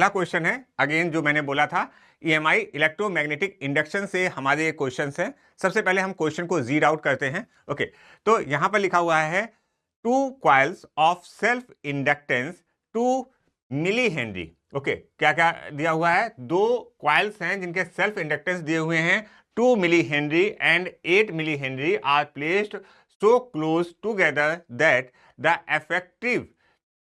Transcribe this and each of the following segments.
पहला क्वेश्चन है, अगेन जो मैंने बोला था EMI इलेक्ट्रोमैग्नेटिक इंडक्शन से हमारे ये क्वेश्चन हैं। सबसे पहले हम क्वेश्चन को रीड आउट करते हैं। ओके, तो यहां पर लिखा हुआ है 2 coils of self inductance 2 milli henry. Okay, क्या क्या दिया हुआ है? 2 कॉइल्स हैं जिनके सेल्फ इंडक्टेंस दिए हुए हैं 2 milli henry and 8 milli henry are placed so close together that the effective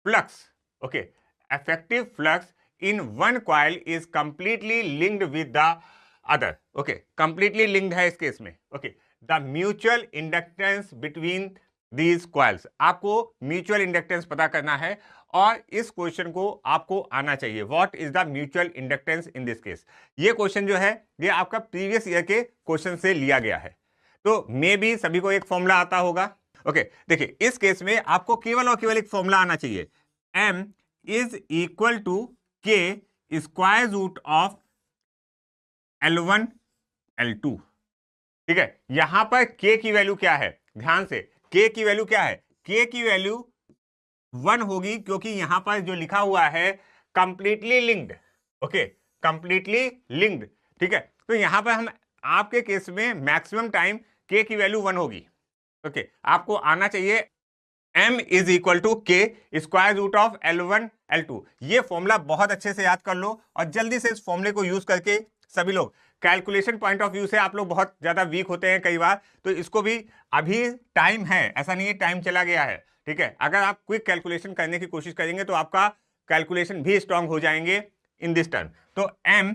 flux, okay, effective flux in one coil is completely linked with the other. Okay, completely linked है इस case में. Okay, the mutual inductance between these coils. आपको mutual inductance पता करना है और इस question को आपको आना चाहिए. What is the mutual inductance in this case? ये क्वेश्चन जो है ये आपका प्रीवियस ईयर के क्वेश्चन से लिया गया है, तो मे भी सभी को एक फॉर्मूला आता होगा. ओके, देखिए इस केस में आपको केवल और केवल एक फॉर्मूला आना चाहिए. m is equal to k square root of L1 L2. ठीक है, यहां पर k की वैल्यू क्या है? ध्यान से, k की वैल्यू क्या है? k की वैल्यू 1 होगी, क्योंकि यहां पर जो लिखा हुआ है completely linked. Okay, completely linked. ठीक है, तो यहां पर हम आपके केस में मैक्सिमम टाइम k की वैल्यू 1 होगी. ओके, आपको आना चाहिए m is equal to k square root of L1 L2. ये फॉर्मूला बहुत अच्छे से याद कर लो और जल्दी से इस फॉर्मूले को यूज करके सभी लोग, कैलकुलेशन पॉइंट ऑफ व्यू से आप लोग बहुत ज्यादा वीक होते हैं कई बार, तो इसको भी अभी टाइम है, ऐसा नहीं है टाइम चला गया है. ठीक है, अगर आप क्विक कैलकुलेशन करने की कोशिश करेंगे तो आपका कैलकुलेशन भी स्ट्रांग हो जाएंगे इन दिस टर्म. तो m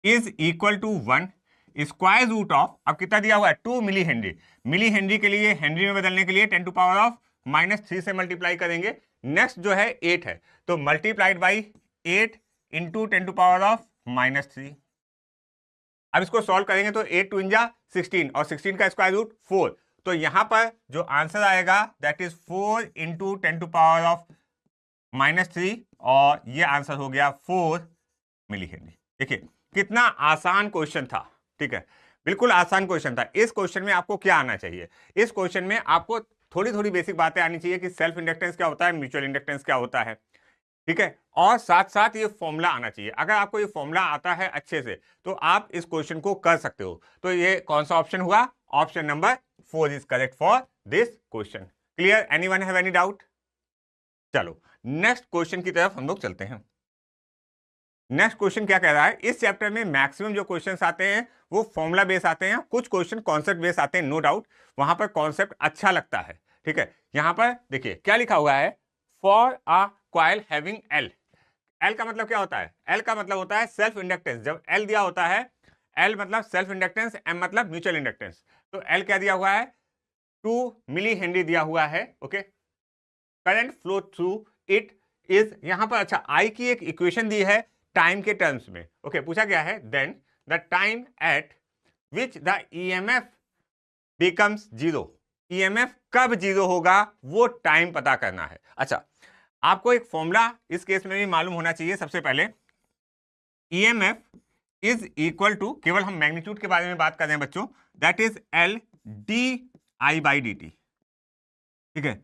is equal to 1 square root of, अब कितना दिया हुआ है? 2 मिली हेनरी. मिली हेनरी के लिए हेनरी में बदलने के लिए 10 टू पावर ऑफ -3 से मल्टीप्लाई करेंगे. नेक्स्ट जो है 8 है, तो multiplied by 8 into 10 to power of -3. अब इसको सॉल्व करेंगे तो 8 टू इंजा 16 और 16 का स्क्वायर रूट 4. तो यहां पर जो आंसर आएगा that is 4 into 10 to power of -3 और ये आंसर हो गया 4 मिली हेनरी. देखिए कितना आसान क्वेश्चन था. ठीक है, बिल्कुल आसान क्वेश्चन था. इस क्वेश्चन में आपको क्या आना चाहिए? इस क्वेश्चन में आपको थोड़ी थोड़ी बेसिक बातें आनी चाहिए कि सेल्फ इंडक्टेंस क्या होता है, म्यूचुअल इंडक्टेंस क्या होता है. ठीक है, और साथ साथ ये फॉर्मूला आना चाहिए. अगर आपको ये फॉर्मूला आता है अच्छे से तो आप इस क्वेश्चन को कर सकते हो. तो ये कौन सा ऑप्शन हुआ? Option number 4 is correct for this question. Clear? Anyone have any doubt? चलो नेक्स्ट क्वेश्चन की तरफ हम लोग चलते हैं. नेक्स्ट क्वेश्चन क्या कह रहा है? इस चैप्टर में मैक्सिमम जो क्वेश्चंस आते हैं वो फॉर्मूला बेस आते हैं, कुछ क्वेश्चन कॉन्सेप्ट बेस आते हैं. नो डाउट वहां पर कॉन्सेप्ट अच्छा लगता है. ठीक है, यहां पर देखिए क्या लिखा हुआ है, for a coil having L. L का मतलब क्या होता है? L का मतलब होता है सेल्फ इंडक्टेंस. जब L दिया होता है, L मतलब सेल्फ इंडक्टेंस, M मतलब म्यूचुअल इंडक्टेंस. तो L क्या दिया हुआ है? 2 मिली हेनरी दिया हुआ है. Okay, current flow through it is, यहां पर अच्छा I की एक इक्वेशन दी है टाइम के टर्म्स में. ओके, पूछा गया है then the time at which the EMF becomes 0. EMF कब 0 होगा वो टाइम पता करना है. अच्छा, आपको एक फॉर्मूला इस केस में भी मालूम होना चाहिए. सबसे पहले EMF इज इक्वल टू, केवल हम मैग्नीट्यूड के बारे में बात कर रहे हैं बच्चों, दैट इज L di/dt. ठीक है,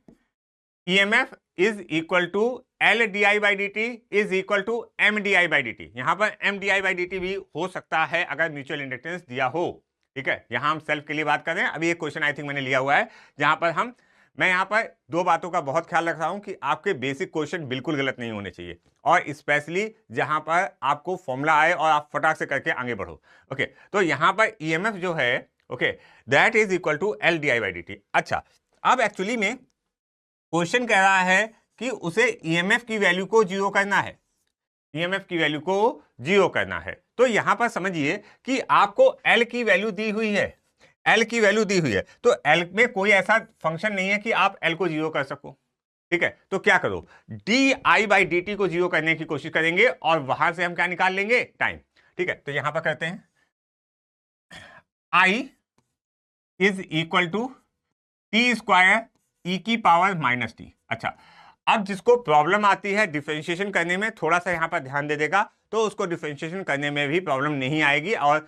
EMF is equal to L di/dt is equal to M di/dt. यहां पर M di/dt भी हो सकता है अगर म्यूचुअल इंडक्टेंस दिया हो. ठीक है, यहां हम सेल्फ के लिए बात कर रहे हैं. अभी एक क्वेश्चन आई थिंक मैंने लिया हुआ है जहां पर मैं यहां पर दो बातों का बहुत ख्याल रख रहा हूं कि आपके बेसिक क्वेश्चन बिल्कुल गलत नहीं होने चाहिए, और स्पेशली जहां पर आपको फॉर्मूला आए और आप फटाक से करके आगे बढ़ो. ओके, तो यहां पर EMF जो है, okay, that is equal to L di/dt. अच्छा, अब एक्चुअली में क्वेश्चन कह रहा है कि उसे EMF की वैल्यू को 0 करना है. EMF की वैल्यू को 0 करना है. तो यहां पर समझिए कि आपको L की वैल्यू दी हुई है, L की वैल्यू दी हुई है, तो L में कोई ऐसा फंक्शन नहीं है कि आप L को 0 कर सको. ठीक है, तो क्या करो, di/dt को 0 करने की कोशिश करेंगे और वहां से हम क्या निकाल लेंगे? टाइम. ठीक है, तो यहां पर करते हैं I is equal to t square e की पावर -t. अच्छा, अब जिसको प्रॉब्लम आती है डिफरेंशिएशन करने में, थोड़ा सा यहां पर ध्यान दे देगा तो उसको डिफरेंशिएशन करने में भी प्रॉब्लम नहीं आएगी. और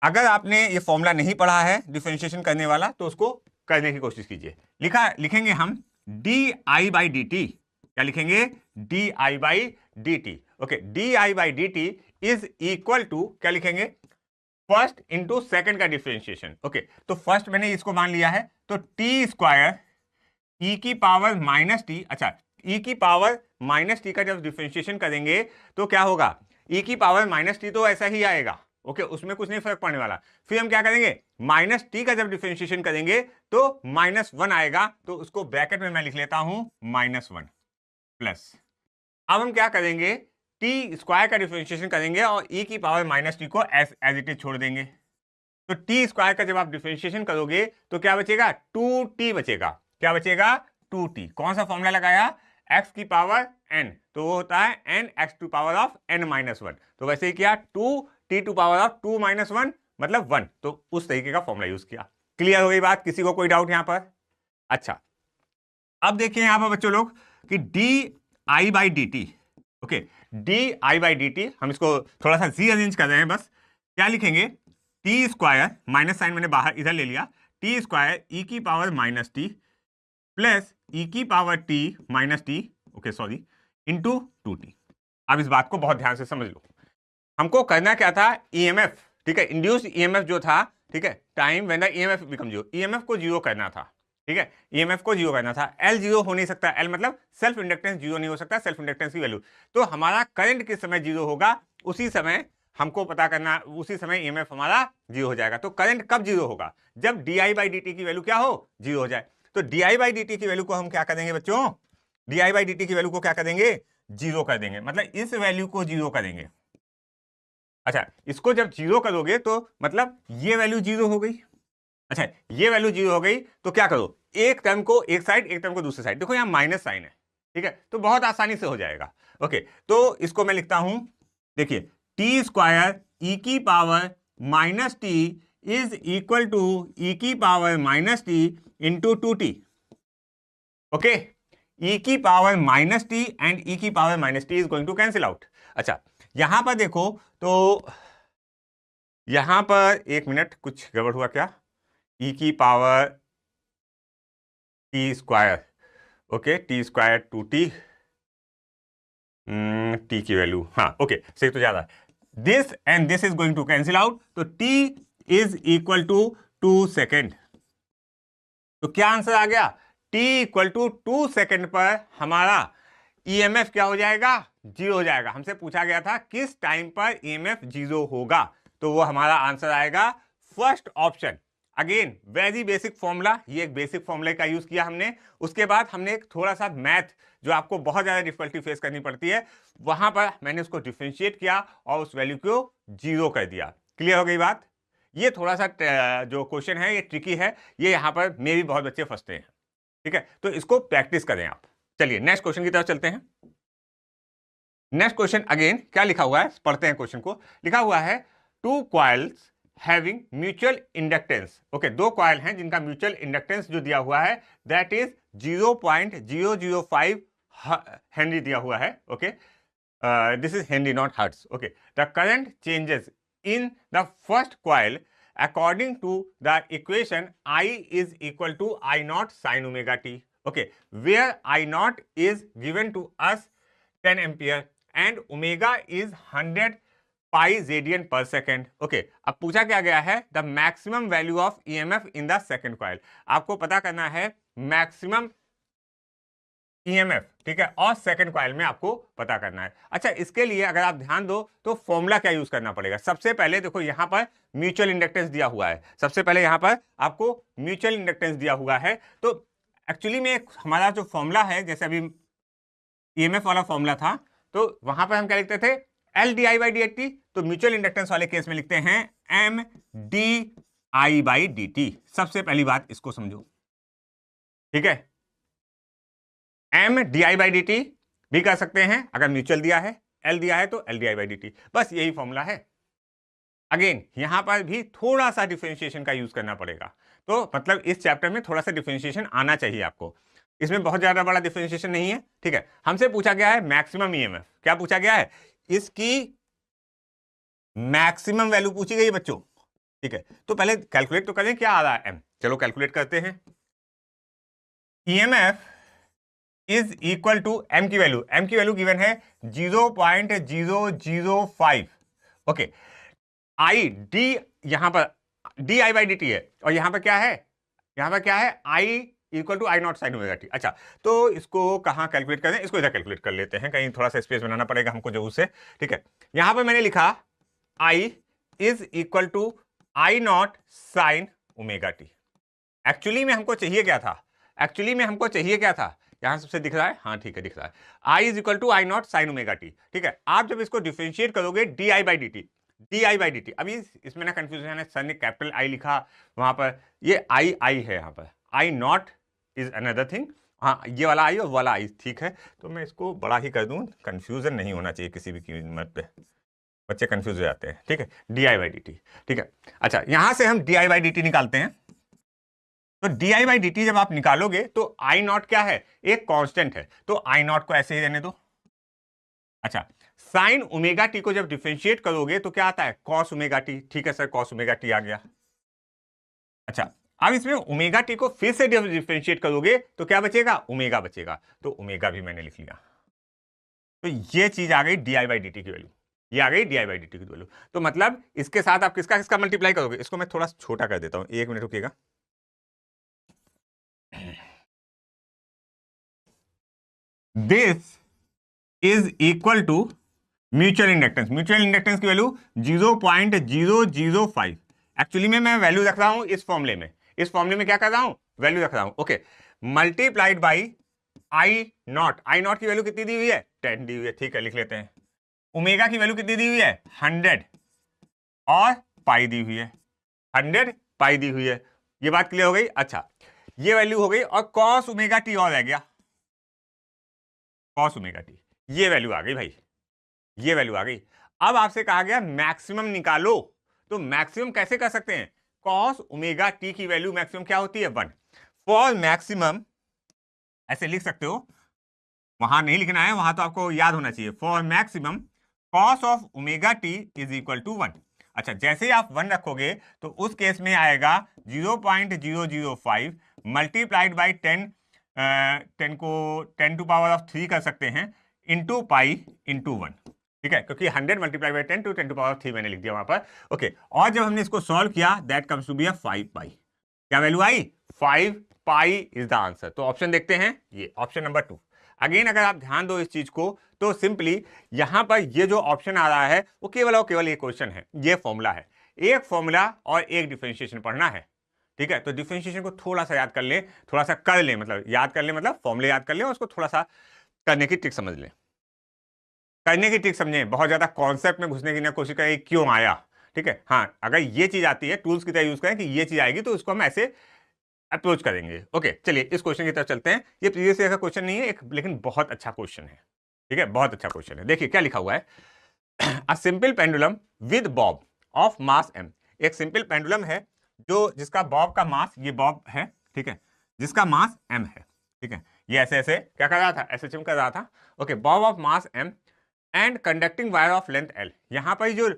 अगर आपने ये फॉर्मूला नहीं पढ़ा है डिफरेंशिएशन करने वाला तो उसको करने की कोशिश कीजिए. लिखेंगे हम di/dt. क्या लिखेंगे? di/dt D T. Okay, D I by D T is equal to क्या लिखेंगे, फर्स्ट इंटू सेकेंड का डिफरेंशिएशन। ओके, तो फर्स्ट मैंने इसको मान लिया है, तो टी स्क्वायर ई की पावर माइनस टी। अच्छा, ई की पावर माइनस टी का जब डिफरेंशिएशन करेंगे तो क्या होगा, ई की पावर माइनस टी तो ऐसा ही आएगा। ओके, उसमें कुछ नहीं फर्क पड़ने वाला। फिर हम क्या करेंगे, माइनस टी का जब डिफरेंशिएशन करेंगे तो -1 आएगा, तो उसको ब्रैकेट में मैं लिख लेता हूं -1 प्लस। अब हम क्या करेंगे, टी स्क्वायर का डिफरेंशिएशन करेंगे और ई की पावर माइनस टी को एज इट इज छोड़ देंगे। तो टी स्क्वायर का जब आप डिफरेंशिएशन करोगे तो क्या बचेगा, 2t बचेगा। क्या बचेगा, 2t। कौन सा फॉर्मूला लगाया, x की पावर n, तो वो होता है n x to power of n minus 1। तो वैसे ही किया, 2t to power of 2 minus 1 मतलब 1, तो उस तरीके का फॉर्मूला यूज किया। क्लियर हो गई बात, किसी को कोई डाउट यहां पर? अच्छा, अब देखिए यहां पर बच्चों लोग कि D I by D T. Okay, D I by D T, हम इसको थोड़ा सा रीअरेंज कर रहे हैं बस। क्या लिखेंगे, टी स्क्वायर, माइनस साइन मैंने बाहर इधर ले लिया, टी स्क्वायर ई की पावर माइनस टी प्लस ई की power T minus T, okay sorry, into 2t। अब इस बात को बहुत ध्यान से समझ लो, हमको करना क्या था, ईएमएफ, ठीक है, इंड्यूस्ड ईएमएफ जो था, ठीक है, time when the EMF become zero, EMF को जीरो करना था। ठीक है, ईएमएफ को जीरो करना था। एल जीरो हो नहीं सकता, एल मतलब सेल्फ इंडक्टेंस जीरो नहीं हो सकता, सेल्फ इंडक्टेंस की वैल्यू। तो हमारा करंट किस समय जीरो होगा, उसी समय हमको पता करना, उसी समय ईएमएफ हमारा जीरो हो जाएगा। तो करंट कब जीरो होगा, जब D I by D T की वैल्यू क्या हो, जीरो हो जाए। तो D I by D T की वैल्यू को हम क्या करेंगे बच्चों, D I by D T की वैल्यू को क्या करेंगे, जीरो कर देंगे, मतलब इस वैल्यू को जीरो करेंगे। अच्छा, इसको जब जीरो करोगे तो मतलब ये वैल्यू जीरो हो गई। अच्छा, ये वैल्यू जीरो हो गई तो क्या करो, एक टर्म को एक साइड, एक टर्म को दूसरी साइड, देखो यहां माइनस साइन है, ठीक है, तो बहुत आसानी से हो जाएगा। ओके, तो इसको मैं लिखता हूं, देखिए, टी स्क्वायर ई की power minus T is equal to E की power minus T into 2t। Okay, E की power minus T and E की power minus T is going to cancel out. अच्छा, यहां पर देखो तो यहां पर एक मिनट, कुछ गड़बड़ हुआ क्या, ई की power T square, okay, T square 2t, T की वैल्यू, हाँ ओके, सही तो ज्यादा, this and this is going to cancel out, तो t is equal to 2 second. तो क्या आंसर आ गया, t इक्वल टू 2 सेकेंड पर हमारा ईएमएफ क्या हो जाएगा, जीरो हो जाएगा। हमसे पूछा गया था किस टाइम पर ईएमएफ जीरो होगा, तो वो हमारा आंसर आएगा first option. Again very basic formula, ये एक बेसिक फॉर्मूले का यूज किया हमने। उसके बाद हमने एक थोड़ा सा मैथ, जो आपको बहुत ज्यादा डिफिकल्टी फेस करनी पड़ती है, वहां पर मैंने उसको डिफरेंशिएट किया और उस वैल्यू को जीरो कर दिया। क्लियर हो गई बात? ये थोड़ा सा जो क्वेश्चन है ये ट्रिकी है, ये यहाँ पर मे भी बहुत बच्चे फंसते हैं। ठीक है, तो इसको प्रैक्टिस करें आप। चलिए नेक्स्ट क्वेश्चन की तरफ चलते हैं। नेक्स्ट क्वेश्चन अगेन क्या लिखा हुआ है, पढ़ते हैं क्वेश्चन को। लिखा हुआ है two coils having mutual inductance. Okay, दो कॉइल हैं जिनका म्यूचुअल इंडक्टेंस जो दिया हुआ है दैट इज 0.005 हेनरी दिया हुआ है। Okay, this is Henry not hertz. Okay, the current changes in the first coil according to the equation I is equal to I naught sin omega t. Okay, where I naught is given to us 10 ampere and omega is 100 pi radian per second. Okay, अब पूछा क्या गया है, the maximum value of EMF in the second coil. आपको पता करना है maximum EMF, ठीक है, और सेकंड कॉइल में आपको पता करना है। अच्छा, इसके लिए अगर आप ध्यान दो तो फॉर्मूला क्या यूज करना पड़ेगा। सबसे पहले देखो यहां पर म्यूचुअल इंडक्टेंस दिया हुआ है, सबसे पहले यहां पर आपको म्यूचुअल इंडक्टेंस दिया हुआ है। तो एक्चुअली में हमारा जो फॉर्मूला है, जैसे अभी ईएमएफ वाला फॉर्मूला था, तो वहां पर हम क्या लिखते थे, L D I by D T. तो म्यूचुअल इंडक्टेंस वाले केस में लिखते हैं M D I by D T. सबसे पहली बात इसको समझो, ठीक है, M D I by D T भी कर सकते हैं अगर म्यूचुअल दिया है, एल दिया है तो L D I by D T, बस यही फॉर्मूला है। अगेन यहां पर भी थोड़ा सा डिफरेंशिएशन का यूज करना पड़ेगा, तो मतलब इस चैप्टर में थोड़ा सा डिफरेंशिएशन आना चाहिए आपको। इसमें बहुत ज्यादा बड़ा डिफरेंशिएशन नहीं है, ठीक है। हमसे पूछा गया है मैक्सिमम ईएमएफ, क्या पूछा गया है, इसकी मैक्सिमम वैल्यू पूछी गई है बच्चों, ठीक है। तो पहले कैलकुलेट तो करें क्या आ रहा है एम, चलो कैलकुलेट करते हैं। EMF is equal to M की वैल्यू गिवन है 0.005। ओके, आई डी, यहां पर D I by D T है, और यहां पर क्या है, I equal to I naught sine omega T. अच्छा, तो इसको कहां कैलकुलेट करें, इसको इधर कैलकुलेट कर लेते हैं, कहीं थोड़ा सा स्पेस बनाना पड़ेगा हमको जो उससे। ठीक है, यहां पर मैंने लिखा I is equal to I naught sine omega T. Actually में हमको चाहिए क्या था, यहां सबसे दिख रहा है, हाँ ठीक है दिख रहा है, I is equal to I naught sine omega T. ठीक है, आप जब इसको डिफरेंशिएट करोगे D I by D T, अभी इसमें ना कंफ्यूजन है, सर ने कैपिटल आई लिखा वहां पर, ये आई है, यहाँ पर आई नॉट इज अनदर थिंग, हाँ ये वाला आई और वाला आई, ठीक है। तो मैं इसको बड़ा ही कर दूं, कंफ्यूजन नहीं होना चाहिए किसी भी कीमत पे, बच्चे कंफ्यूज हो जाते हैं। ठीक है, D I by D T. ठीक है, अच्छा यहां से हम D I by D T निकालते हैं, तो D I by D T जब आप निकालोगे तो आई नॉट क्या है, एक कांस्टेंट है, तो आई नॉट को ऐसे ही रहने दो। अच्छा, साइन ओमेगा टी को जब डिफरेंशिएट करोगे तो क्या आता है, कॉस ओमेगा टी। ठीक है सर, कॉस ओमेगा टी आ गया। अच्छा, अब इसमें ओमेगा टी को फिर से डिफरेंशिएट करोगे तो क्या बचेगा, ओमेगा बचेगा, तो ओमेगा भी मैंने लिख लिया। तो ये चीज आ गई D I by D T की वैल्यू, ये आ गई D I by D T की वैल्यू। तो मतलब इसके साथ आप किसका किसका मल्टीप्लाई करोगे, इसको मैं थोड़ा छोटा कर देता हूं, एक मिनट रुकिएगा। This is equal to mutual inductance की वैल्यू 0.005। एक्चुअली में मैं वैल्यू रख रहा हूं इस फॉर्मूले में, क्या कर रहा हूं, वैल्यू रख रहा हूं। Okay, multiplied by I not की वैल्यू कितनी दी हुई है, 10 दी हुई है। ठीक है, लिख लेते हैं। ओमेगा की वैल्यू कितनी दी हुई है, 100, और पाई दी हुई है, 100 पाई दी हुई है। ये बात क्लियर हो गई। अच्छा, ये वैल्यू हो गई, और कॉस ओमेगा टी और रह गया, कॉस ओमेगा टी, ये वैल्यू आ गई भाई, ये वैल्यू आ गई। अब आपसे कहा गया मैक्सिमम निकालो, तो मैक्सिमम कैसे कर सकते हैं, कॉस ओमेगा टी की वैल्यू मैक्सिमम क्या होती है, 1। फॉर मैक्सिमम ऐसे लिख सकते हो, वहां नहीं लिखना है, वहां तो आपको याद होना चाहिए। For maximum cos of omega T is equal to 1। अच्छा, जैसे ही आप 1 रखोगे तो उस केस में आएगा 0.005 मल्टीप्लाइड बाई 10, 10 को 10 टू पावर ऑफ 3 कर सकते हैं, इंटू पाई इंटू 1। ठीक है, क्योंकि 100 multiply by 10 to 10 to power 3 मैंने लिख दिया वहां पर। ओके, और जब हमने इसको सॉल्व किया दैट कम्स टू बी 5 पाई। क्या value I, 5 pi is the answer. तो ऑप्शन देखते हैं, ये ऑप्शन नंबर 2। अगेन अगर आप ध्यान दो इस चीज को, तो सिंपली यहां पर ये जो ऑप्शन आ रहा है वो केवल और केवल एक क्वेश्चन है, ये फॉर्मूला है, एक फॉर्मूला और एक डिफरेंशिएशन पढ़ना है। ठीक है, तो डिफरेंशिएशन को थोड़ा सा याद कर ले, थोड़ा सा कर ले, मतलब याद कर ले, मतलब फॉर्मूले याद कर ले और उसको थोड़ा सा करने की ट्रिक समझ ले, करने की ट्रिक समझें, बहुत ज्यादा कॉन्सेप्ट में घुसने की ना कोशिश करें क्यों आया। ठीक है, हाँ अगर ये चीज आती है टूल्स की तरह यूज करें कि ये चीज आएगी तो उसको हम ऐसे अप्रोच करेंगे। ओके, चलिए इस क्वेश्चन की तरफ चलते हैं। ये प्रीवियस ईयर का क्वेश्चन नहीं है एक, लेकिन बहुत अच्छा क्वेश्चन है। ठीक है, बहुत अच्छा क्वेश्चन है। देखिए क्या लिखा हुआ है, a simple pendulum with Bob of mass m। एक सिंपल पेंडुलम है जो जिसका बॉब का मास, ये बॉब है, ठीक है, जिसका मास m है। ठीक है, ये ऐसे ऐसे क्या कर रहा था, ऐसे चिम कर रहा था। Okay, Bob of mass m and conducting wire of length l। यहां पर जो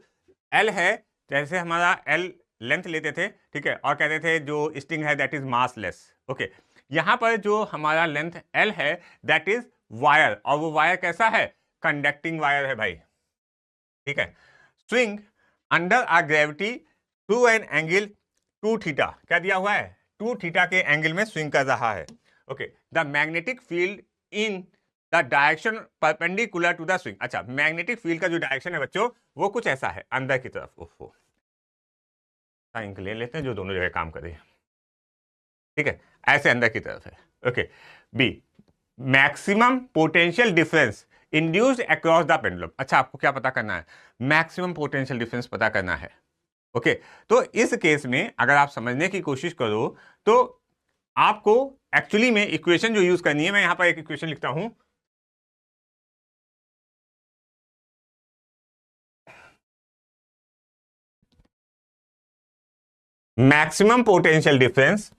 l है, जैसे हमारा l लेंथ लेते थे, ठीक है, और कहते थे जो स्ट्रिंग है दैट इज मासलेस। ओके, यहां पर जो हमारा लेंथ l है दैट इज वायर, और वो वायर कैसा है, कंडक्टिंग वायर है भाई। ठीक है, swing under a gravity through an angle 2 theta, क्या दिया हुआ है, 2 थीटा के एंगल में स्विंग कर रहा है। Okay, the magnetic field in the direction perpendicular to the swing. अच्छा, मैग्नेटिक फील्ड का जो डायरेक्शन है बच्चों वो कुछ ऐसा है, अंदर की तरफ। ओहो, इंक ले लेते हैं जो दोनों जगह काम करे। ठीक है, ऐसे अंदर की तरफ है। Okay, B maximum potential difference induced across the pendulum. अच्छा, आपको क्या पता करना है, मैक्सिमम पोटेंशियल डिफरेंस पता करना है। ओके, तो इस केस में अगर आप समझने की कोशिश करो तो आपको एक्चुअली में इक्वेशन जो यूज करनी है, मैं यहां पर एक इक्वेशन लिखता हूं, maximum potential difference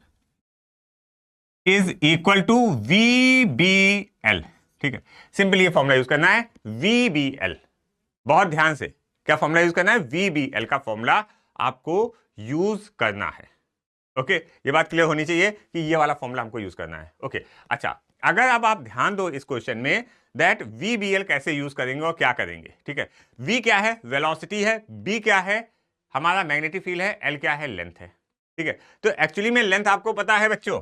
is equal to VBL। ठीक है, सिंपली ये फॉर्मूला यूज करना है, VBL। बहुत ध्यान से, क्या फॉर्मूला यूज करना है, VBL का फॉर्मूला आपको यूज करना है। ओके, ये बात क्लियर होनी चाहिए कि ये वाला फॉर्मूला हमको यूज करना है। ओके, अच्छा अगर अब आप ध्यान दो इस क्वेश्चन में दैट VBL कैसे यूज करेंगे और क्या करेंगे, ठीक है। V क्या है, वेलोसिटी है, B क्या है, हमारा मैग्नेटिक फील्ड है, L क्या है, लेंथ है, ठीक है। तो एक्चुअली में लेंथ आपको पता है बच्चों,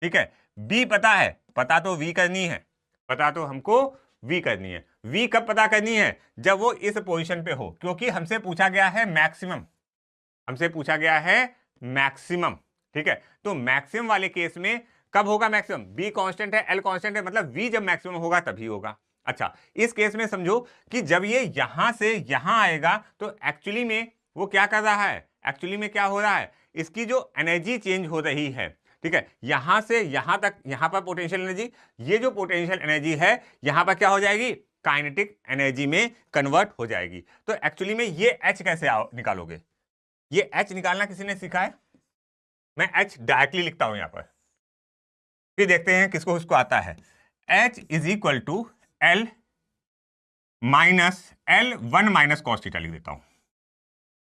ठीक है, B पता है, पता तो V करनी है, पता तो हमको V करनी है। V कब पता करनी है, जब वो इस पोजीशन पे हो, क्योंकि हमसे पूछा गया है मैक्सिमम, हमसे पूछा गया है मैक्सिमम, ठीक है। तो मैक्सिमम वाले केस में कब होगा मैक्सिमम, B कांस्टेंट है, L कांस्टेंट है, मतलब V जब मैक्सिमम होगा तभी होगा। अच्छा, इस केस में समझो कि जब ये यहां से यहां आएगा तो एक्चुअली में वो क्या कर रहा है, एक्चुअली में क्या हो रहा है, इसकी जो एनर्जी चेंज हो रही है, ठीक है, यहां से यहां तक, यहां पर पोटेंशियल एनर्जी, ये जो पोटेंशियल एनर्जी है यहां पर क्या हो जाएगी, काइनेटिक एनर्जी में कन्वर्ट हो जाएगी। तो एक्चुअली में ये H कैसे निकालोगे, ये H निकालना किसी ने सिखाया, मैं H डायरेक्टली लिखता हूं यहां पर, फिर देखते हैं किसको उसको आता है। H is equal to L minus L 1 minus cos theta लिख देता हूं,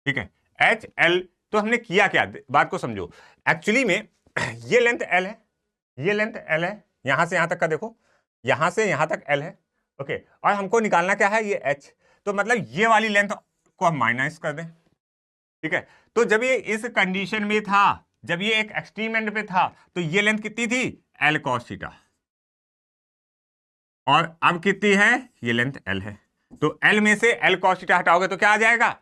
ठीक है। H L, तो हमने किया क्या, बात को समझो। एक्चुअली में ये लेंथ L है, ये लेंथ L है, यहां से यहां तक का देखो, यहां से यहां तक L है, ओके, और हमको निकालना क्या है, ये H। तो मतलब ये वाली लेंथ को हम माइनस कर दें, ठीक है। तो जब ये इस कंडीशन में था, जब ये एक एक्सट्रीम एंड पे था, तो ये लेंथ कितनी थी, L cos थीटा, और अब कितनी है, ये लेंथ L है। तो L में से L cos थीटा हटाओगे तो क्या आ जाएगा,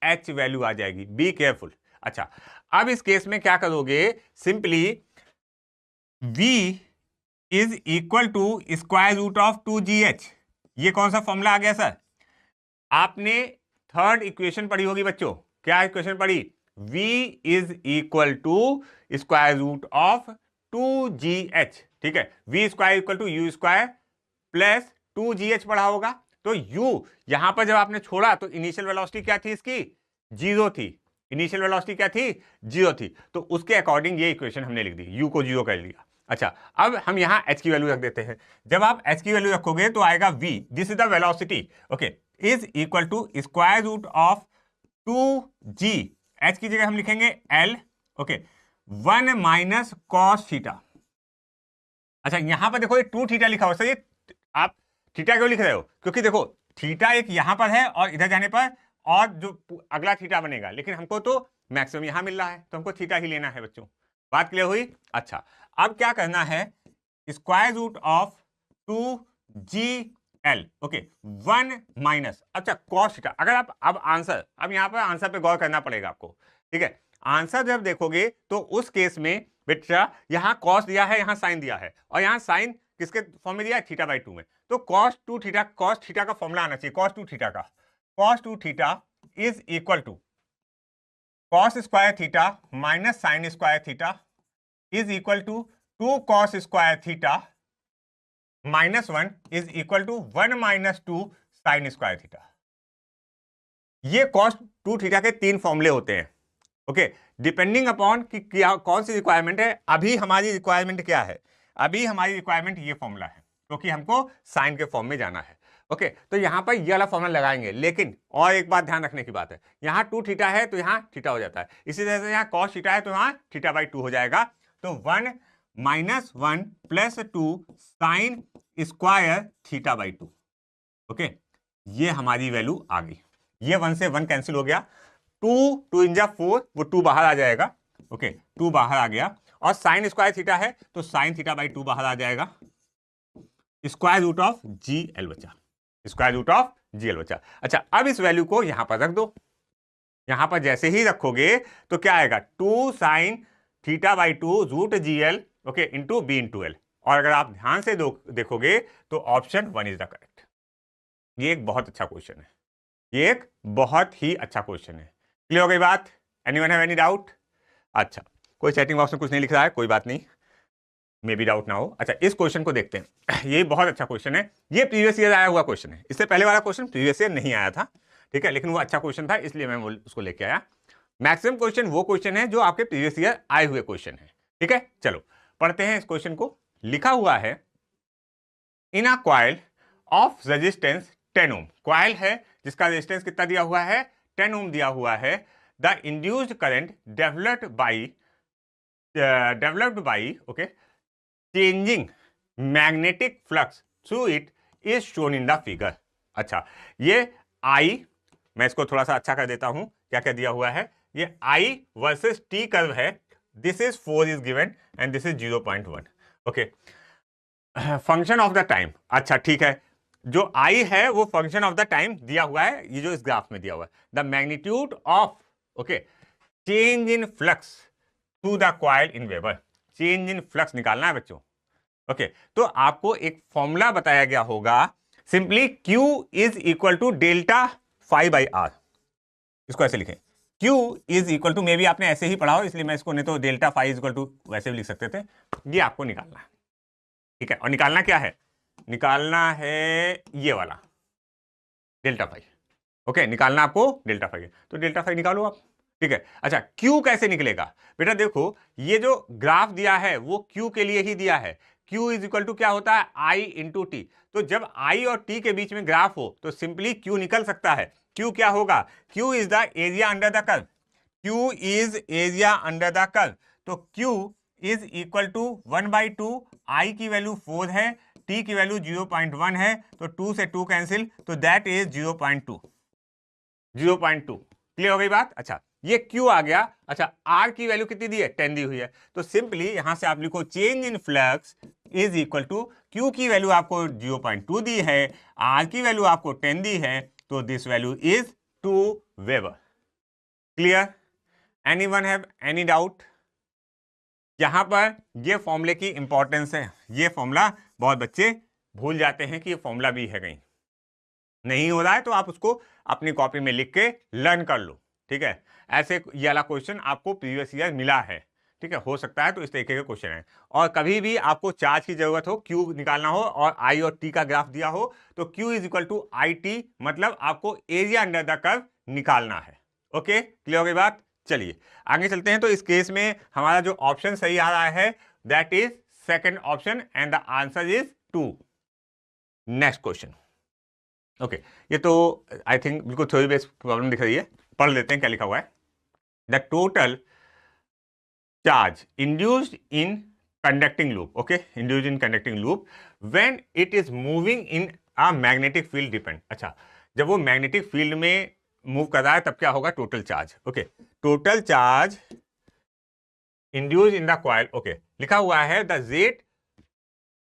H वैल्यू आ जाएगी, बी केयरफुल। अच्छा, अब इस केस में क्या करोगे, simply V is equal to square root of 2GH, ये कौन सा फॉर्मूला आ गया सर, आपने थर्ड इक्वेशन पढ़ी होगी बच्चों, क्या इक्वेशन पढ़ी, V is equal to square root of 2GH, ठीक है। V square equal to U square plus 2GH पढ़ा होगा। तो U यहां पर जब आपने छोड़ा तो इनिशियल वेलोसिटी क्या थी इसकी, 0 थी, इनिशियल वेलोसिटी क्या थी, 0 थी। तो उसके अकॉर्डिंग ये इक्वेशन हमने लिख दी, U को 0 कर लिया। अच्छा, अब हम यहां H की वैल्यू रख देते हैं। जब आप H की वैल्यू रखोगे तो आएगा V, this is the velocity, okay, is equal to square root of 2G, H की जगह हम लिखेंगे L, okay, 1 minus cos theta. अच्छा, यहां पर देखो ये 2 थीटा लिखा हुआ, सर ये आप थीटा क्यों लिख रहे हो, क्योंकि देखो थीटा एक यहां पर है और इधर जाने पर और जो अगला थीटा बनेगा, लेकिन हमको तो मैक्सिमम यहां मिल रहा है तो हमको थीटा ही लेना है बच्चों। बात क्लियर हुई। अच्छा, अब क्या करना है, square root of 2GL, okay, 1 minus, अच्छा कॉस थीटा। अगर आप अब आंसर, अब यहां पर आंसर पे गौर करना पड़ेगा आपको, ठीक है। आंसर जब देखोगे तो उस केस में बेटा यहां कॉस दिया है, यहां साइन दिया है, और यहां साइन किसके फॉर्म में दिया है, थीटा बाई 2 में। तो cos 2 थीटा, cos थीटा का फॉर्मूला आना चाहिए, cos 2 थीटा का, cos 2 theta is equal to cos square theta minus sine square theta is equal to 2 cos square theta minus 1 is equal to 1 minus 2 sine square theta. ये cos 2 theta के 3 फॉर्मूले होते हैं, okay, depending upon कि क्या कौन सी requirement है। अभी हमारी रिक्वायरमेंट क्या है, अभी हमारी रिक्वायरमेंट ये फॉर्मूला है, क्योंकि हमको साइन के फॉर्म में जाना है, ओके। तो यहां पर ये वाला फॉर्मूला लगाएंगे, लेकिन और एक बात ध्यान रखने की बात है, यहां 2 थीटा है तो यहां थीटा हो जाता है, इसी तरह से यहां cos थीटा है तो यहां थीटा बाई 2 हो जाएगा। तो 1 minus 1 plus 2 sine square theta by 2, okay, ये हमारी वैल्यू आ गई। ये 1 से 1 कैंसिल हो गया, 2 इन जा 4, वो 2 बाहर आ जाएगा, ओके, 2 बाहर आ गया, और साइन स्क्वायर थीटा है तो साइन थीटा बाई 2 बाहर आ जाएगा, स्क्वायर रूट ऑफ GL बचा, स्क्वायर रूट ऑफ GL बचा। अच्छा, अब इस वैल्यू को यहां पर रख दो, यहां पर जैसे ही रखोगे तो क्या आएगा, 2 sine theta by 2 root GL, okay, into B into L। और अगर आप ध्यान से देखोगे तो ऑप्शन 1 इज द करेक्ट। ये एक बहुत अच्छा क्वेश्चन है, ये एक बहुत ही अच्छा क्वेश्चन है। क्लियर हो गई बात, एनीवन हैव एनी डाउट। अच्छा, कोई चैटिंग बॉक्स में कुछ नहीं लिख रहा है, कोई बात नहीं, मे बी डाउट ना हो। अच्छा, इस क्वेश्चन को देखते हैं, ये बहुत अच्छा क्वेश्चन है, ये प्रीवियस ईयर आया हुआ क्वेश्चन है, इससे पहले वाला क्वेश्चन प्रीवियस ईयर नहीं आया था, ठीक है, लेकिन वो अच्छा क्वेश्चन था इसलिए मैं उसको लेके आया। मैक्सिमम क्वेश्चन वो क्वेश्चन है जो आपके प्रीवियस ईयर आए हुए क्वेश्चन है, ठीक है। चलो पढ़ते हैं इस क्वेश्चन को। लिखा हुआ है, in a coil of resistance 10 ohm, coil है जिसका रेजिस्टेंस कितना दिया हुआ है, 10 ओम दिया हुआ है। The induced current developed by okay changing magnetic flux through it is shown in the figure. अच्छा, ये आई, मैं इसको थोड़ा सा अच्छा कर देता हूं, क्या क्या दिया हुआ है, ये आई वर्सेस टी कर्व है, this is 4 is given and this is 0.1। Okay, function of the time, अच्छा ठीक है, जो आई है वो फंक्शन ऑफ द टाइम दिया हुआ है, ये जो इस ग्राफ में दिया हुआ है, the magnitude of okay change in flux to the coil in weber, change in flux निकालना है बच्चों। ओके, तो आपको एक फॉर्मूला बताया गया होगा, simply Q is equal to delta phi by R, इसको ऐसे लिखें, Q इज इक्वल टू, मे भी आपने ऐसे ही पढ़ा हो इसलिए मैं इसको नहीं तो delta phi is equal to वैसे भी लिख सकते थे, ये आपको निकालना है, ठीक है। और निकालना क्या है, निकालना है ये वाला डेल्टा फाई। ओके, निकालना आपको डेल्टा फाई है, तो डेल्टा फाई निकालो आप, ठीक है। अच्छा, Q कैसे निकलेगा बेटा, देखो ये जो ग्राफ दिया है वो Q के लिए ही दिया है, Q इज इक्वल टू क्या होता है, I इंटू टी, तो जब I और T के बीच में ग्राफ हो तो सिंपली Q निकल सकता है। Q क्या होगा, Q is the area under the curve, Q is area under the curve, तो Q is equal to 1/2, I की वैल्यू 4 है, T की वैल्यू 0.1 है, तो 2 से 2 कैंसिल, तो दैट इज 0.2, 0.2, क्लियर हो गई बात। अच्छा, ये Q आ गया। अच्छा, R की वैल्यू कितनी दी है, 10 दी हुई है, तो सिंपली यहां से आप लिखो change in flux is equal to, Q की वैल्यू आपको 0.2 दी है, R की वैल्यू आपको 10 दी है, तो this value is 2 weber. Clear, anyone have any doubt? यहां पर ये फॉर्मूले की इंपॉर्टेंस है, ये फॉर्मूला बहुत बच्चे भूल जाते हैं कि ये फॉर्मूला भी है, कहीं नहीं हो रहा है तो आप उसको अपनी कॉपी में लिख के लर्न कर लो, ठीक है। ऐसे ये वाला क्वेश्चन आपको प्रीवियस ईयर मिला है, ठीक है, हो सकता है तो इस तरीके के क्वेश्चन है। और कभी भी आपको चार्ज की जरूरत हो, Q निकालना हो और I और T का ग्राफ दिया हो, तो Q is equal to I T, मतलब आपको एरिया अंडर द कर्व निकालना है। ओके, क्लियर हो गई बात। चलिए आगे चलते हैं। तो इस केस में हमारा जो ऑप्शन सही आ रहा है that is second option and the answer is 2। Next question. Okay, ये तो आई थिंक बिल्कुल थ्योरी बेस्ड प्रॉब्लम दिख रही है, पढ़ लेते हैं क्या लिखा हुआ है। The total charge induced in conducting loop, okay, induced in conducting loop when it is moving in a magnetic field depend. अच्छा, जब वो मैग्नेटिक फील्ड में मूव कर रहा है तब क्या होगा, total charge. Okay, total charge induced in the coil, okay, लिखा हुआ है the rate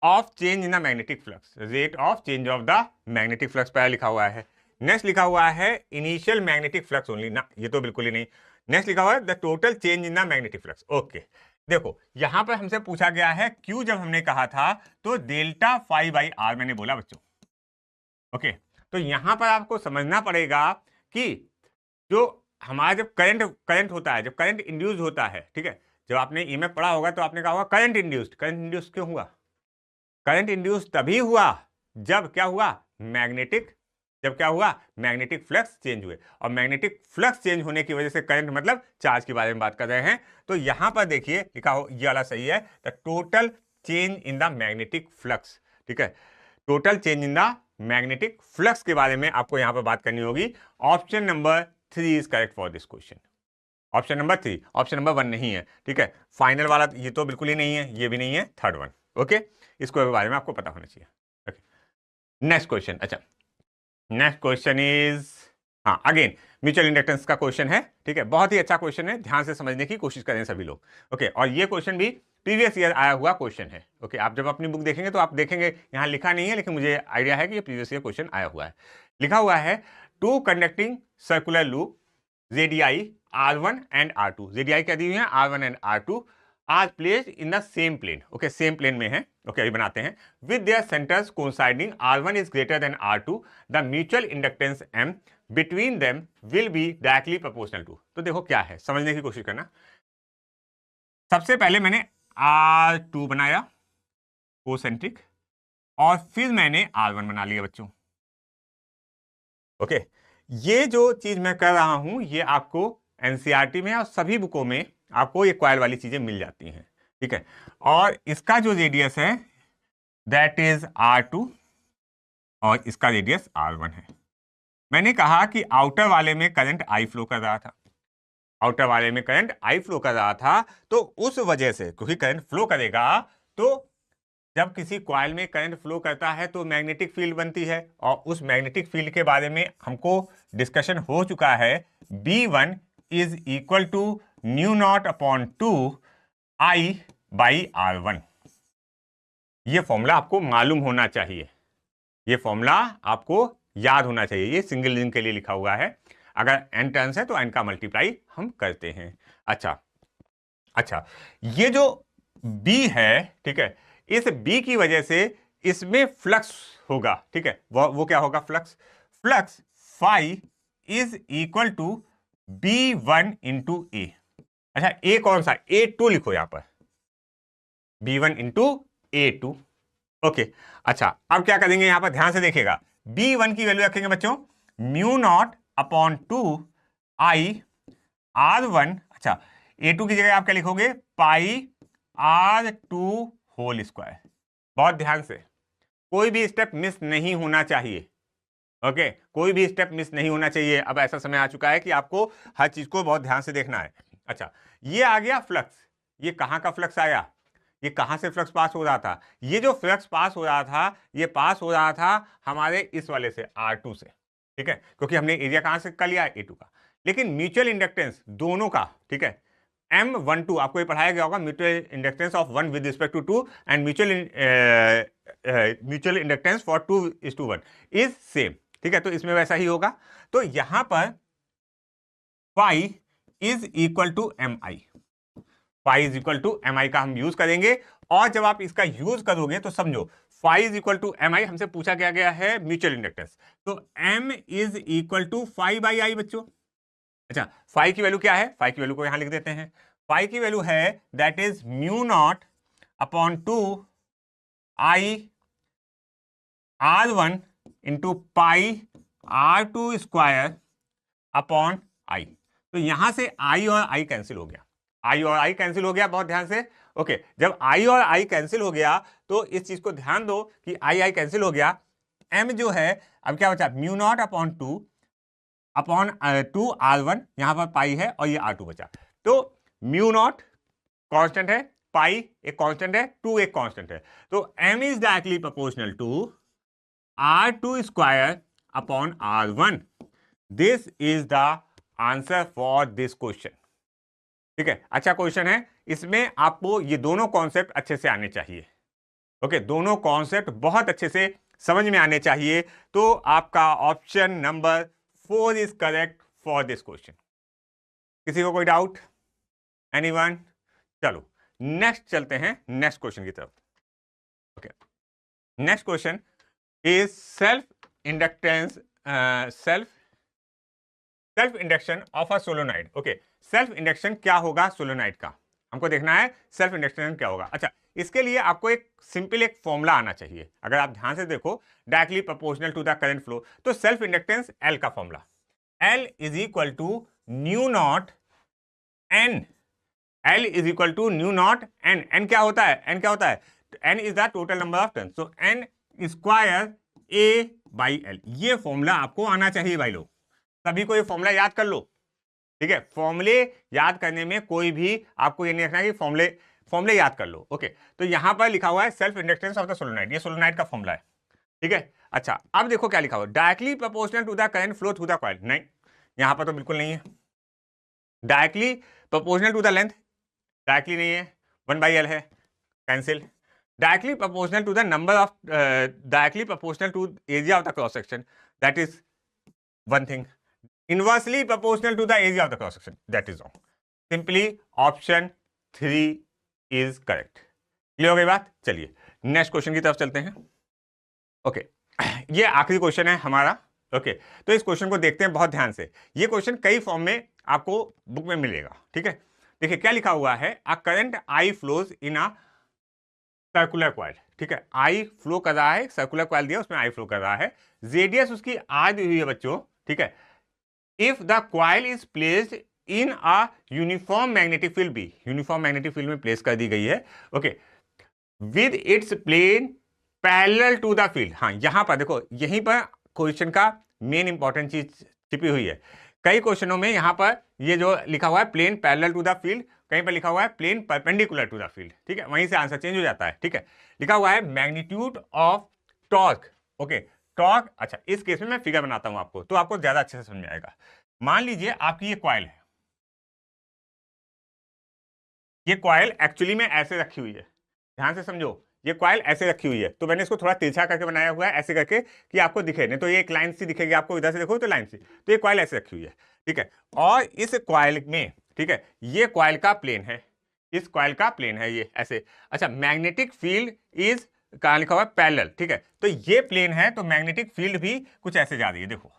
of change in the magnetic flux, rate of change of the magnetic flux पहले लिखा हुआ है। नेक्स्ट लिखा हुआ है इनिशियल मैग्नेटिक फ्लक्स ओनली, ना ये तो बिल्कुल ही नहीं। नेक्स्ट लिखा हुआ है the total change in the magnetic flux. Okay, देखो यहां पर हमसे पूछा गया है Q, जब हमने कहा था तो डेल्टा फाई बाई आर मैंने बोला बच्चों। ओके, तो यहां पर आपको समझना पड़ेगा कि जो हमारा जब करंट होता है, जब करंट इंड्यूस होता है, ठीक है, जब आपने ईएमएफ पढ़ा होगा तो आपने कहा होगा करंट इंड्यूस्ड क्यों हुआ, करंट इंड्यूस तभी हुआ जब क्या हुआ, जब क्या हुआ, मैग्नेटिक फ्लक्स चेंज हुए, और मैग्नेटिक फ्लक्स चेंज होने की वजह से करंट मतलब चार्ज के बारे में बात कर रहे हैं। तो यहां पर देखिए लिखा हो, ये वाला सही है, the total change in the magnetic flux, ठीक है, total change in the magnetic flux के बारे में आपको यहां पर बात करनी होगी। Option number 3 is correct for this question, option number 3, option number 1 नहीं है, ठीक है। फाइनल वाला ये तो बिल्कुल ही नहीं है, ये भी नहीं है, थर्ड वन। ओके, इसको बारे में आपको पता होना चाहिए। Okay, next question. अच्छा, नेक्स्ट क्वेश्चन इज, हाँ अगेन म्यूचुअल इंडक्टेंस का क्वेश्चन है, ठीक है, बहुत ही अच्छा क्वेश्चन है, ध्यान से समझने की कोशिश करें सभी लोग। ओके, और ये क्वेश्चन भी प्रीवियस ईयर आया हुआ क्वेश्चन है। ओके, आप जब अपनी बुक देखेंगे तो आप देखेंगे यहाँ लिखा नहीं है, लेकिन मुझे आइडिया है कि ये प्रीवियस ईयर क्वेश्चन आया हुआ है। लिखा हुआ है two conducting circular loop radii R1 and R2, radii क्या दी हुई है, R1 and R2 are placed in the same plane. Okay, same plane में है। ओके, अभी बनाते हैं। With their centres coinciding R1 is greater than R2, the mutual inductance M between them will be directly proportional to. तो देखो क्या है, समझने की कोशिश करना। सबसे पहले मैंने R2 बनाया कोसेंट्रिक, और फिर मैंने R1 बना लिया बच्चों। ओके, ये जो चीज मैं कर रहा हूं ये आपको एनसीईआरटी में और सभी बुकों में आपको ये कॉइल वाली चीजें मिल जाती हैं, ठीक है। और इसका जो रेडियस है दैट इज R2 और इसका रेडियस R1 है। मैंने कहा कि आउटर वाले में करंट I फ्लो कर रहा था, आउटर वाले में करंट I फ्लो कर रहा था, तो उस वजह से क्योंकि करंट फ्लो करेगा तो जब किसी कॉइल में करंट फ्लो करता है तो मैग्नेटिक फील्ड बनती है, और उस मैग्नेटिक फील्ड के बारे में हमको डिस्कशन हो चुका है। B1 is equal to mu naught upon 2 I by R1। ये फॉर्मूला आपको मालूम होना चाहिए, ये फॉर्मूला आपको याद होना चाहिए। ये सिंगल रीजन के लिए लिखा हुआ है, अगर n टर्न्स है तो n का मल्टीप्लाई हम करते हैं। अच्छा, ये जो B है, ठीक है, इस B की वजह से इसमें फ्लक्स होगा, ठीक है। वो क्या होगा? Flux phi is equal to B1 into A. अच्छा, ए कौन सा? A2 लिखो यहां पर, B1 इंटू A2। ओके, अच्छा, अब क्या करेंगे यहां पर? ध्यान से देखिएगा, B1 की वैल्यू रखेंगे बच्चों mu naught upon 2 I R1। अच्छा, A2 की जगह आप क्या लिखोगे? पाई R2 होल स्क्वायर। बहुत ध्यान से, कोई भी स्टेप मिस नहीं होना चाहिए। ओके, कोई भी स्टेप मिस नहीं होना चाहिए। अब ऐसा समय आ चुका है कि आपको हर चीज को बहुत ध्यान से देखना है। अच्छा, ये आ गया फ्लक्स। ये कहां का फ्लक्स आया? ये कहां से फ्लक्स पास हो रहा था? ये जो फ्लक्स पास हो रहा था, ये पास हो रहा था हमारे इस वाले से, R2 से, ठीक है, क्योंकि हमने एरिया कहां से कर लिया? A2 का। लेकिन म्यूचुअल इंडक्टेंस दोनों का, ठीक है, M12 आपको ये पढ़ाया गया होगा, mutual inductance of 1 with respect to 2 and mutual inductance for 2:1 is same, ठीक है। तो इसमें वैसा ही होगा। तो यहां पर phi is equal to MI, phi is equal to MI का हम यूज करेंगे। और जब आप इसका यूज करोगे तो समझो, phi is equal to MI हमसे पूछा गया है म्यूचुअल इंडक्टेंस, तो M is equal to phi by I बच्चों। अच्छा, फाई की वैल्यू क्या है? फाई की वैल्यू को यहां लिख देते हैं। फाई की वैल्यू है that is mu naught upon 2 I R1 into pi R2 square upon I। तो यहां से I और I कैंसिल हो गया, I और I कैंसिल हो गया, बहुत ध्यान से। ओके, जब I और I कैंसिल हो गया तो इस चीज को ध्यान दो कि I कैंसिल हो गया। M जो है, अब क्या बचा? म्यू नॉट अपॉन 2 R1, यहां पर पाई है और ये R2 बचा। तो म्यू नॉट कांस्टेंट है, पाई एक कांस्टेंट है, 2 एक कांस्टेंट है। तो M is directly proportional to R2 square upon R1। This is the answer for this question, ठीक है। अच्छा क्वेश्चन है, इसमें आपको ये दोनों कॉन्सेप्ट अच्छे से आने चाहिए। ओके, दोनों कॉन्सेप्ट बहुत अच्छे से समझ में आने चाहिए। तो आपका option number 4 is correct for this question. किसी को कोई डाउट? एनीवन? चलो नेक्स्ट चलते हैं, नेक्स्ट क्वेश्चन की तरफ। Okay, next question is self inductance, self induction of a solenoid. Okay, self induction क्या होगा सोलोनाइड का, हमको देखना है सेल्फ इंडक्शन क्या होगा। अच्छा, इसके लिए आपको एक सिंपल एक फॉर्मूला आना चाहिए। अगर आप ध्यान से देखो, directly proportional to the current flow, तो सेल्फ इंडक्टेंस L का formula, L is equal to mu naught N। L is equal to mu naught N। N क्या होता है? N क्या होता है? N is the total number of turns, so N square A by L। ये formula आपको आना चाहिए भाई लोग, सभी को ये फॉर्मूला याद कर लो, ठीक है। फॉर्मूले याद करने में कोई भी आपको ये नहीं रखना कि फॉर्मूले याद कर लो। ओके, तो यहां पर लिखा हुआ है self inductance of the solenoid, ये सोलोनाइड का फॉर्मूला है, ठीक है। अच्छा, अब देखो क्या लिखा हुआ है, directly proportional to the current flow through the coil. नहीं, यहां पर तो बिल्कुल नहीं है। Directly proportional to the length, directly नहीं है, 1/L है, cancel. Directly proportional to the number of, directly proportional to area of the cross section, that is one thing. Inversely proportional to the area of the cross section, that is wrong. Simply option 3 is correct. Clear हो गई बात? चलिए next question की तरफ चलते हैं। Okay, ये आखिरी क्वेश्चन है हमारा। ओके, तो इस क्वेश्चन को देखते हैं बहुत ध्यान से। ये क्वेश्चन कई फॉर्म में आपको बुक में मिलेगा, ठीक है। देखिए क्या लिखा हुआ है, a current I flows in a circular coil, ठीक है। I फ्लो कर रहा है, सर्कुलर कॉइल दिया उसमें I फ्लो कर रहा है, रेडियस उसकी R दी हुई है बच्चों, ठीक है। If the coil is placed in a uniform magnetic field B, uniform magnetic field में प्लेस कर दी गई है, okay, with its plane parallel to the field. हाँ, यहां पर देखो, यहीं पर क्वेश्चन का मेन इंपॉर्टेंट चीज छिपी हुई है। कई क्वेश्चनों में यहाँ पर ये जो लिखा हुआ है plane parallel to the field, कहीं पर लिखा हुआ है plane perpendicular to the field, ठीक है, वहीं से आंसर चेंज हो जाता है, ठीक है। लिखा हुआ है magnitude of torque, okay torque. अच्छा, इस केस में मैं फिगर बनाता हूं आपको, तो आपको ज्यादा अच्छे से समझ में आएगा। मान लीजिए आपकी ये कॉइल है, ये कॉइल एक्चुअली में ऐसे रखी हुई है, ध्यान से समझो, ये कॉइल ऐसे रखी हुई है, तो मैंने इसको थोड़ा तिरछा करके बनाया हुआ है ऐसे करके कि आपको दिखे, नहीं तो ये एक लाइन सी दिखेगी आपको, इधर से देखो तो लाइन सी, तो ये कॉइल ऐसे रखी हुई है, ठीक है। और इस कॉइल में, ठीक है, ये कॉइल का प्लेन है, इस कॉइल का प्लेन है ये ऐसे। अच्छा, मैग्नेटिक फील्ड इज, कहां लिखा हुआ है पैरेलल, ठीक है, तो ये प्लेन है, तो मैग्नेटिक फील्ड भी कुछ ऐसे जा रही है, देखो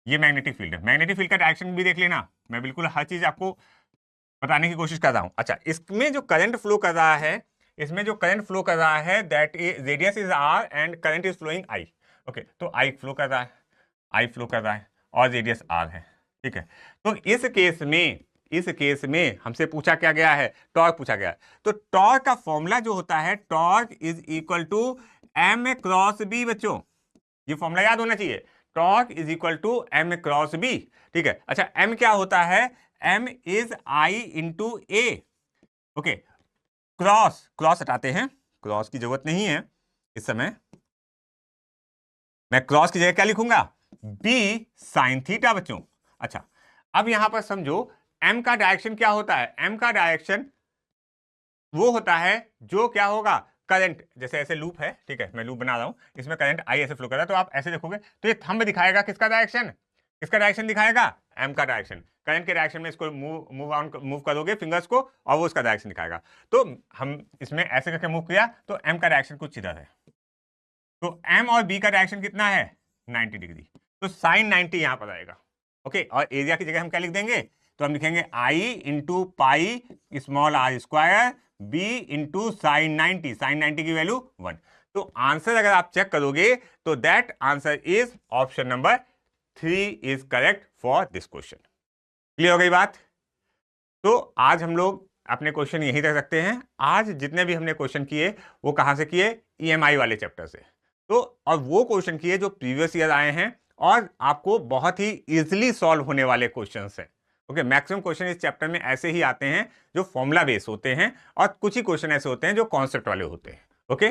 ये मैग्नेटिक फील्ड है। मैग्नेटिक फील्ड का डायरेक्शन भी देख लेना, मैं बिल्कुल हर चीज आपको बताने की कोशिश कर रहा हूं। अच्छा, इसमें जो करंट फ्लो कर रहा है, इसमें जो करंट फ्लो कर रहा है that is radius is R and current is flowing I, okay, तो आई फ्लो कर रहा है, आई फ्लो कर रहा है और रेडियस आर है, ठीक है। तो इस केस में हमसे पूछा क्या गया है, टॉर्क पूछा गया है। तो टॉर्क का फॉर्मूला जो होता है, torque is equal to M cross B, बच्चों ये फॉर्मूला याद होना चाहिए, torque is equal to M cross B, ठीक है। अच्छा, एम क्या होता है, M is I into A, okay, cross हटाते हैं, क्रॉस की जरूरत नहीं है इस समय, मैं क्रॉस की जगह क्या लिखूंगा, बी साइन थीटा, बच्चों। अच्छा, अब यहां पर समझो एम का डायरेक्शन क्या होता है, एम का डायरेक्शन वो होता है जो क्या होगा, करंट, जैसे ऐसे लूप है, ठीक है, मैं लूप बना रहा हूं, इसमें करंट आई ऐसे फ्लो कर रहा है, तो आप ऐसे देखोगे तो ये थंब दिखाएगा किसका डायरेक्शन, किसका डायरेक्शन दिखाएगा, एम का डायरेक्शन, करंट के डायरेक्शन में इसको मूव करोगे फिंगर्स को और वो उसका डायरेक्शन दिखाएगा। तो हम इसमें ऐसे करके मूव किया तो एम का डायरेक्शन कुछ इधर है, तो एम और बी का डायरेक्शन कितना है 90 डिग्री, तो साइन 90 यहां पर आएगा, ओके। और एरिया की जगह हम क्या लिख देंगे, तो हम लिखेंगे I into pi small R square B into sine 90, sine 90 की वैल्यू 1। तो आंसर अगर आप चेक करोगे तो that answer is option number 3 is correct for this question. Clear हो गई बात। तो आज हम लोग अपने क्वेश्चन यहीं तक रखते हैं। आज जितने भी हमने क्वेश्चन किए वो कहां से किए, ईएमआई वाले चैप्टर से। तो और वो क्वेश्चन किए जो प्रीवियस ईयर आए हैं और आपको बहुत ही इजीली सॉल्व होने वाले क्वेश्चंस हैं, ओके। मैक्सिमम क्वेश्चन इस चैप्टर में ऐसे ही आते हैं जो फॉर्मूला बेस होते हैं और कुछ ही क्वेश्चन ऐसे होते हैं जो कॉन्सेप्ट वाले होते हैं, ओके।